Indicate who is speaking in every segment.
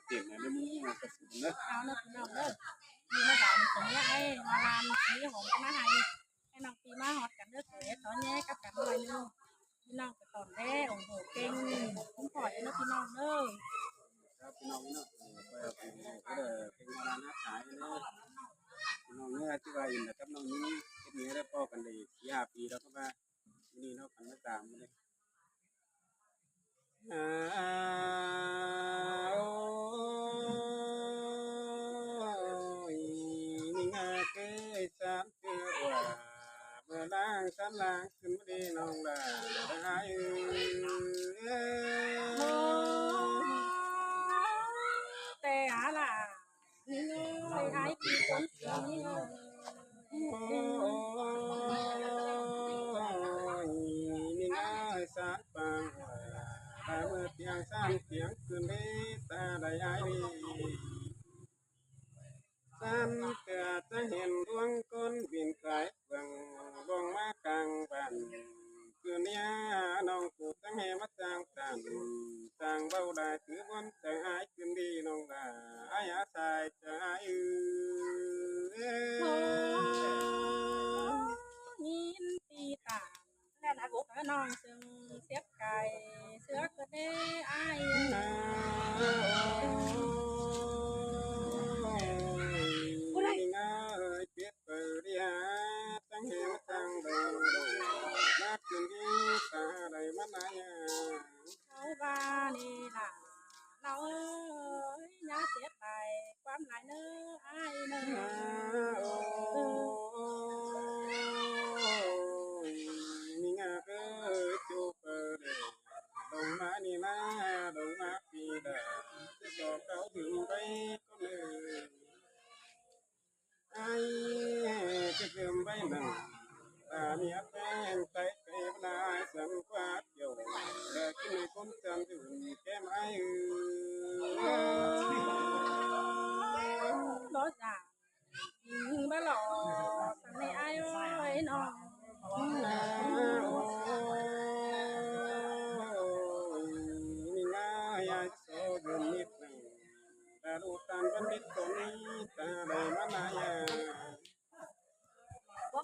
Speaker 1: เต็มในมือกระสุนนะ
Speaker 2: เอาเนอะพี่น้องเด้อมีมาดามตรงนี้ไอ้มาลามสีหอมมาให้น้องปีมาฮอดกันเด้อเสยตอนแย่กับกันหน่อยนึงพี่น้องก็ตอนแรกโอ้โหเก่งผมขอเด้อพี่น้องเด้อ
Speaker 1: ครับพี่น้องเนาะไปเอาไปเป็นมาลานักขายนะน้องเนี่ยที่ว่าอินนะครับน้องนี้ที่นี้ได้พ่อกันเลย4-5 ปีแล้วก็มานี่เนาะกันมาตามมาเลยโอ้ยนี่งาเกยสามเกลือว่าเมื่อล้างสามล้างขึ้นมาดีน้องละได้
Speaker 2: แต่หาล่ะนี่เลยไอ้กี่คนเสียงนี่เลย
Speaker 1: นี่ง่ายสักปังตาเมื่อเตียงสามเตียงคืนนี้ตาได้ไอ้สันเกิดจะเห็นดวงก้นบินไกลเบิ่งดวงมากลางบ้านคืนนี้น้องกูตั้งแห่มาจางกันจางเบาได้ถือบนใจไอ้คืนดีน้องได้ไอ้อาศัยใจ
Speaker 2: ยินตีตาแน่นะกูน้องซึ่งเสียบไก่เสือก็ได้ไอ้
Speaker 1: ผู้ใดง่ายเปียกเปรียตั้งเหวตั้งโดนักจึงดีตาได้มาไหน
Speaker 2: เขาบ้านี่ล่ะเราเอ้ยอย่าเสียไปความหลายเนื้อไอ้เนื้อ
Speaker 1: มีงาเกิดจูเปเดดงมานี่มาดงมาปีเดจะจอบเขาถึงไปก็เลยไอ้จะเกิมไปนั่งตาเมียแป้งใส่ไปบลายสังกวาดโยเด็กกินในคนจำถึงแก้มไอ้
Speaker 2: รถด่าบ้าหล่อสังในไอ้ไว้น้อง
Speaker 1: นี่ง่ายโซเดินนิดหนึ่งแต่ดูตันวันนิดตรงนี้ตาได้มาหนาย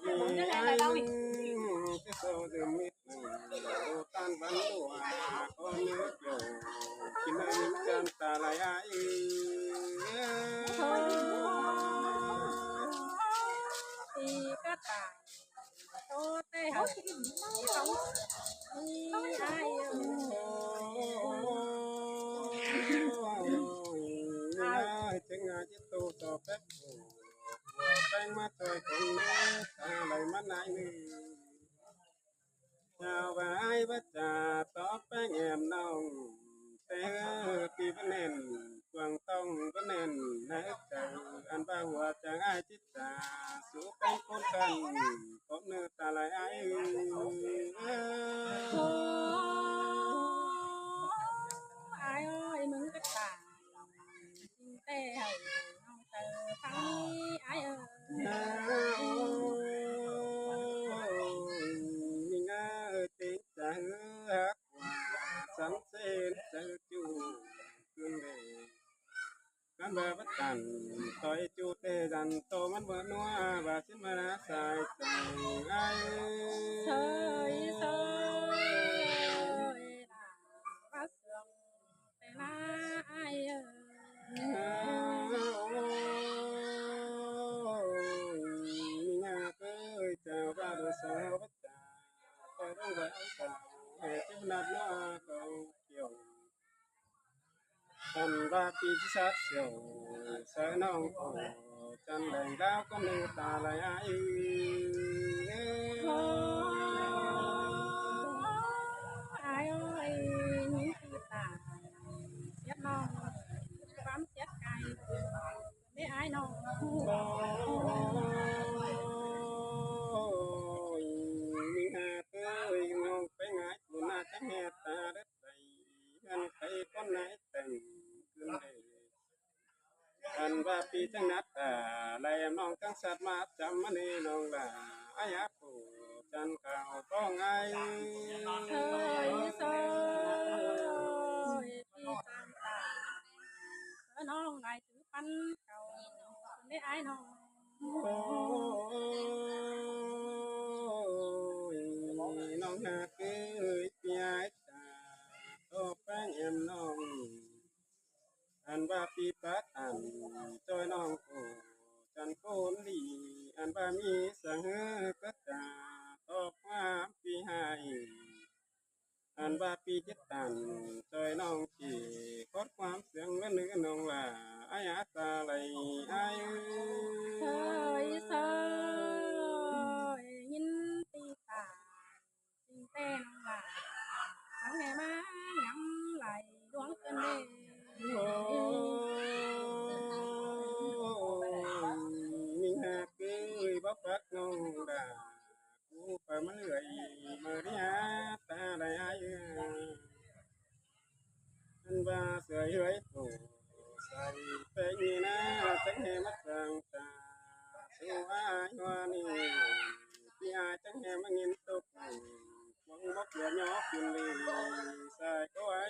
Speaker 1: นี่ไอ้จะโซเดินนิดหนึ่งดูตันวันดูคนเนื้อโยกินอะไรจันตาลาย
Speaker 2: ตีก็ตายโตเต้เขาที่เขานี่ไอ้
Speaker 1: จึงอาจจะตูต่อแป๊บแป้งมาตัวคนนี้ตาไหลมาไหนนี่ชาวบ้านบัจจาต่อแป้งแอมน้องแต่ปีบันเนนกวางต้องบันเนนในใจอันบ้าหัวจะง่ายจิตตาสู้เป็นคนกันผมเนื้อตาไหลไอ้
Speaker 2: ไอ้มึงก็ตายเต้เหรอน้องเตอฟังนี้ไอ้
Speaker 1: มีงาติดจะเหือกสันเสนจะจูคืนเลยกันแบบตันต่อยจูเตดันโตมันเบิดนัวบาสิมาสายตังไอ้
Speaker 2: เสยเสยล่ะว่าเสื่อมแต่หน้าไอ้
Speaker 1: มีงาเกยเจ้าบ้าดูสาวบัจจาคอยต้องแววตาเหตุที่นัดน้าเขาเกี่ยวตันบาปีที่ชัดเสียวเสยน้องโอจันแดงดาวก็มือตาลายไอ้
Speaker 2: ไอ้นี่คือตาเสียน้องความเสียใจไม่ไอ้น้อง
Speaker 1: มีหาเอ้ยงงไปไงกูน่าจะแห่ตาเด็ดใดงั้นใครก็ไหนแต่งขึ้นเลยอันว่าปีจังนัดตาไล่น้องทั้งสัตว์มาจำมันนี่น้องละอายาปูจันข่าวก็ไง
Speaker 2: เสยเสยที่ตามตาเส น้องได้ถือปันเก่าคนได้อายน้อง
Speaker 1: โอ้ยน้องหากเอ้ยพี่อายตาตบแป้งแอมน้องอันว่าปีปัดอันจอยน้องโอจันโกนดีอันว่ามีสังเฮกตาตอบว่าปีให้อันว่าปีจิตตันจอยน้องขี่คดความเสียงและเนื้อน้องว่าอายาตาไหลอาย
Speaker 2: เฮ้ยเซยยินตีตาสิงเต้น้องหลาสังแห่มายำไหลดวงเกินเด้
Speaker 1: โอ้มีหากเอ้ยบักปักน้องดากูไปมาเลื่อยมาเรียตาไหลอายอันว่าเสือเฮ้ยโตใส่ไปนี่นะจังให้มัดสังตาสู้อายว่านี่พี่อายจังให้มาเงินตกหวังบอกเกี่ยวยอกกินเลยใส่ก็ไว้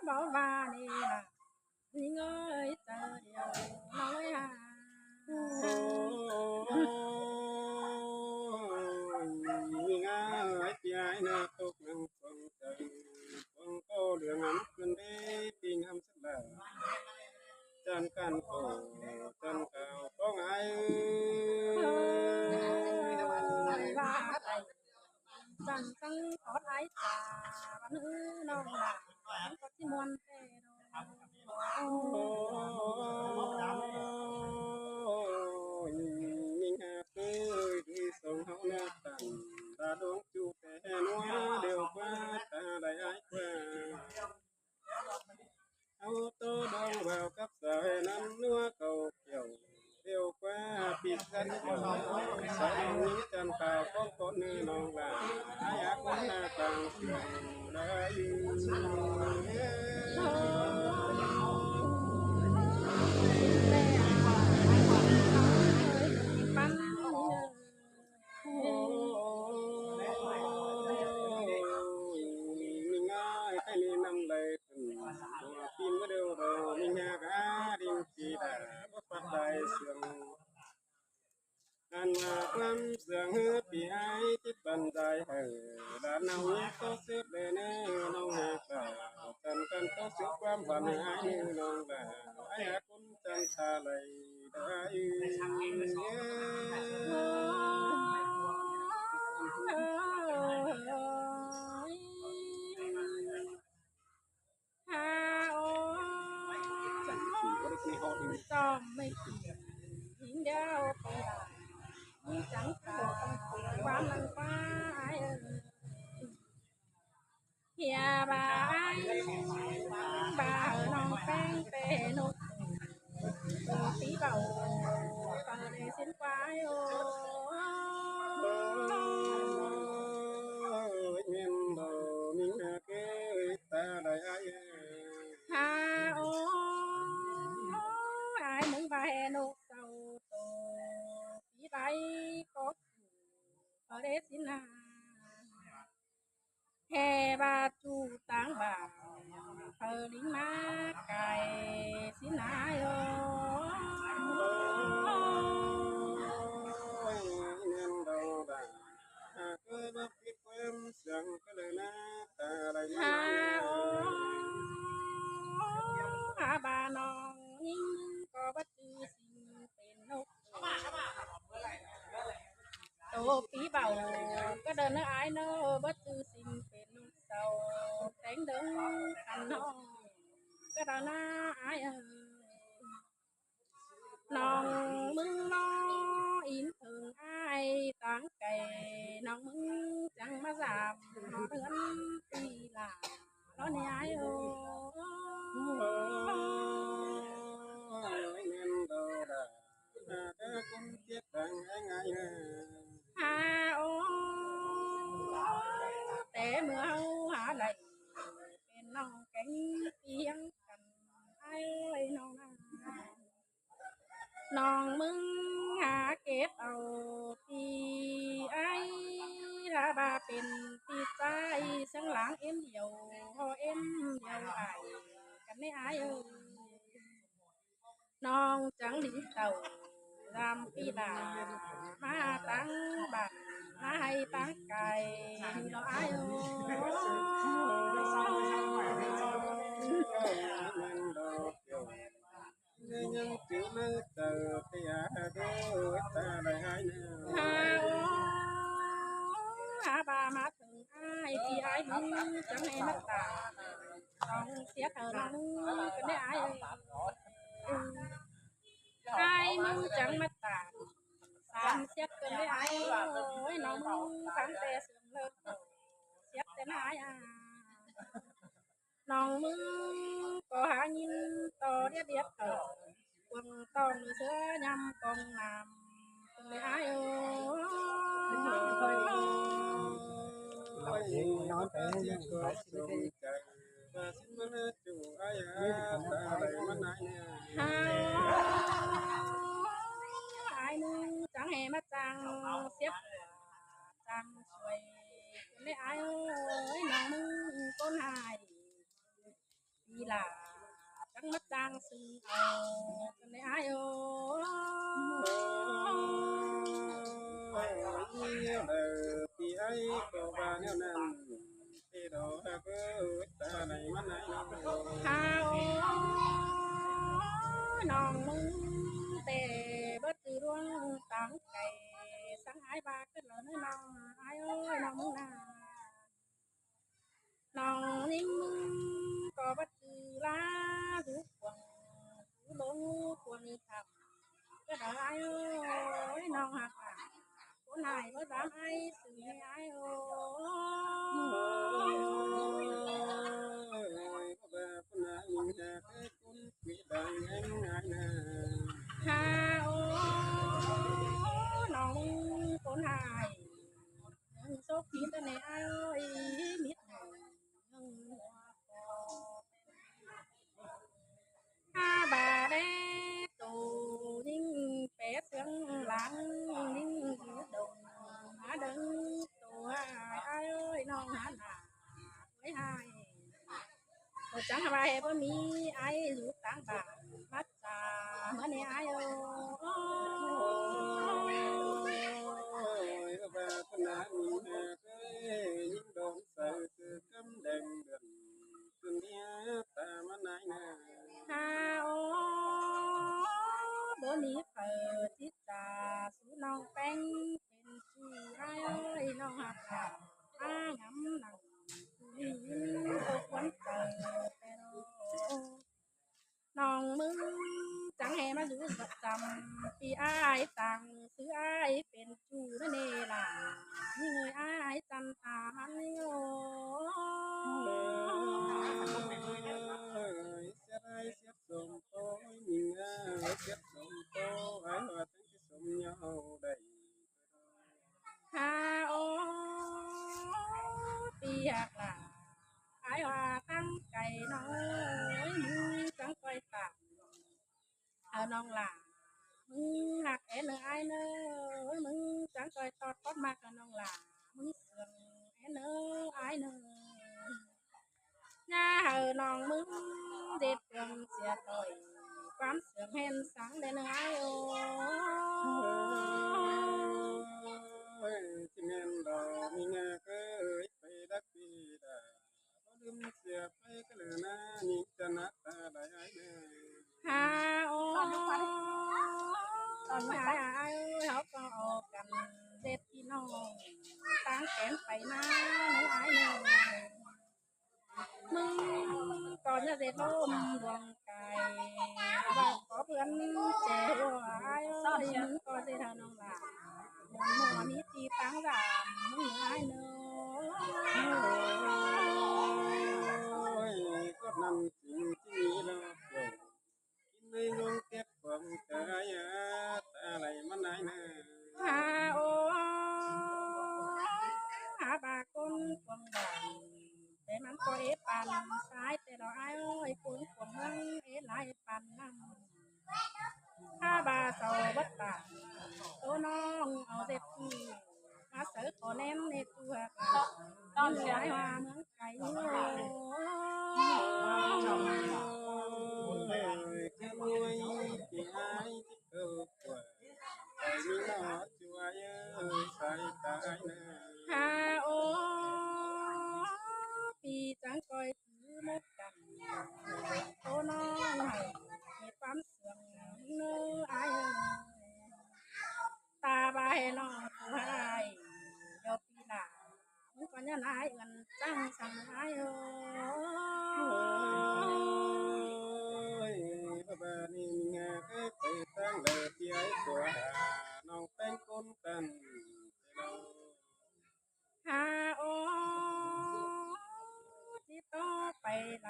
Speaker 2: bảo ba đi là Linh ơi chờ điều nói à
Speaker 1: มีงาพี่อายนะตกนั่งฟังใจฟังก็เรื่องนั้นคืนได้ปีงามสักแล้วจันกันโตจันเก่าก็ไง
Speaker 2: ba tay dần căng có thái trà và nữ nông là có chi muôn tê đâu
Speaker 1: ยิงหาเอ้ยดีส่งเฮาหน้าตันตาดวงจูแต่นัวเดียวกว่าตาได้อายกว่าเอาโตดองแววกับสายน้ำนัวเก่าเกี่ยวเดียวกว่าปีกันเกี่ยวสายนี้จันข่าวของคนนี้น้องลาอยากคนหน้าต่างเกี่ยวได้มีง่ายแค่นี้นำเลยขึ้นตัวปีนมาเดียวเรามีงากาดินปีดาบ่ปัดได้เสียงอันมาคลำเสียงเฮือปีไอที่ปันได้เห่อดานเอาก็เสียเลยเนื้อน้องหาป่าจันกันก็เสียความฝันหายน้องบ่าไอ้คนจันทาเลยได้
Speaker 2: cho mấy những đeo tay như chẳng có quá lần quá ai nhà bà ai bà ở non phèn tê nút tí bầu còn để xin quái ô
Speaker 1: miền đồ mình cái ta đại ai
Speaker 2: ha ô ai muốn về nút sầu tổ tí bay có ở đây xin à hè ba chu tang bà thờ lính má cài xin ai ô
Speaker 1: miền đồ bà cứ bắt biết quên rằng cái lời na ta đại
Speaker 2: ha ô ha bà non nhưng có bất cứ xin tên nốc tổ phí bảo cái đơn nó ai nó bất cứ xin tên nốc sầu đánh đứng khăn nó cái đó nó ai ơi non mưng nó in thường ai táng cày non mưng chẳng mà giảm nó đơn thì là nó này ai ơi
Speaker 1: miền đồ bà cái con chết rằng ai ngay
Speaker 2: ha ô té mưa hâu hả đầy bên non cánh tiếng cần ai ơi non non mưng hả kết đầu thì ai ra bàเป็นตีใจสังหลังเอ็ม em nhiều ho em nhiều ải cắn lấy ái ơi non trắng đỉnh tàu làm phi là má táng bạc má hay táng cài nó ái
Speaker 1: nhân chữ mơ tờ tia đôi ta lại hai nè
Speaker 2: ha bà má thường ai thì ai cũng chẳng em mất tà còn tiếc thờ nó cái đấy ai ai mong chẳng mất tà sam xét cái đấy ai ơi nó phán tè sườn lên xét tên ai à nòng mưng có hạ nhìn to đĩa đĩa thở quần to người xưa nhằm còn làm từng đấy ai
Speaker 1: nói phải nhân có sung trời và xin mến chủ ai ta lại mến ai
Speaker 2: ai nu chẳng hề mất trang xếp trang xuôi lấy ai ơi nòng mưng con hài vì là chẳng mất trang sưng lấy ai
Speaker 1: thì ai có ba nếu nằm thì đó cứ ta này mắt này
Speaker 2: hao nòng mưng tề bất từ luôn táng cày sáng ai ba cái lớn nòng ai ơi nòng mưng nào nòng ninh mưng có bất từ lá rú quần rú bông quần thầm cái đó ai ơi nòng hạt à con này có dám ai xử ai ha nòng con hài nhưng số kín tên này ai ơi biết nhưng ha bà đê tù nhưng bé sướng láng nhưng đồng há đứng tù ai ơi non há nà với hai rồi chẳng bà hề có mi ai giúp táng bà mắt trà mới này ai ơi
Speaker 1: và con nãy mình những đồn sợ từ cấm đèn đường từng nghe ta mà nãy nè
Speaker 2: ha bữa ní phở chít trà sú non bánh bên chú ai ơi non hạt hạt ngắm nặng ô quấn trời non mưng chẳng hề mà rủ vật trầm vì ai tặng xứ aiเป็นchủนั่นเองล่ะนี่người ai chăn tà hắn
Speaker 1: sẽ ai sẽ sum tô nhìn sẽ sum tô ai hòa tiếng cái sum nhau đầy
Speaker 2: ha ô vì hạt là ai hòa tăng cày nói mưng chẳng coi tạm ở non là mưng hạt én ở ai nơ mưng chẳng coi tọt tọt mạc ở non là mưng sườn én ở ai nơ nhà hờ non mưng dệt quần xẻ tỏi quán sườn hèn sáng lên ai ô
Speaker 1: chỉ men đò mình cái phải đắc đi đã có đêm xẻ phải cái lửa na nhìn chân ta đại ai nè
Speaker 2: ha ô còn ai ơi họ có cần dệt thì nó tăng kén phải na nếu ai nè mưng còn nhà dệt ôm buồng cài và có vườn trẻ của ai ơi mưng có dệt thằng nó là mùa ní thì tăng giảm mưng ai nữa
Speaker 1: có năm chín chỉ là rồi nơi ngôn tiếp bằng cái ta lại mà này nè
Speaker 2: ha ô ha bà con quần đàn đểมันก็ปั่นซ้ายแต่เราไอ้เอ้ยคนขวงนั่งหลายปั่นนั่งถ้าบาเสาบัดตาตัวน้องเอาเสร็จที่ มาเสือขอแนมในตัวตอนย้ายมาเมืองไกลโอ้
Speaker 1: cái nuôi thì ai thích cơ của ai mi nó chúa ơi sai tai nè
Speaker 2: ฮาโอปีจังก้อยถือมกกันโตน้องให้ความเสื่อมเนื้ออายตาบายน้องผู้ให้เดี๋ยวปีหน้ามึงก็ยันอายเงินจังสั่งอาย
Speaker 1: ôi bà ni nghe cái tay tăng lời tiếng của hà nong tên côn cần đâu
Speaker 2: ฮาโอที่ต่อไปไหล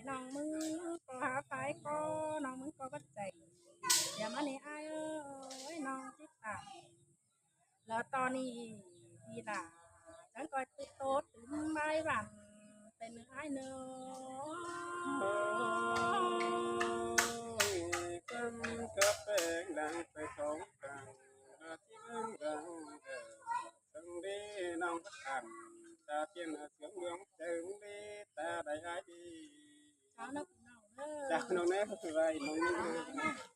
Speaker 2: น้องมึงก็หาไปก็น้องมึงก็บัดใจอย่ามานี่อายน้องที่ตาม แล้วตอนนี้พี่ล่ะฉันก็ติดโต๊ะถึงไม้บันเป็นไอ้เนื้อ
Speaker 1: ôi cơm cà phê đang phải không cần là chỉ bên gần sân đi nong bất thành ta tiên là sướng đường sướng đi ta đại ai đi
Speaker 2: เช้านักหนาวเด้อ
Speaker 1: chào nong nè vậy nong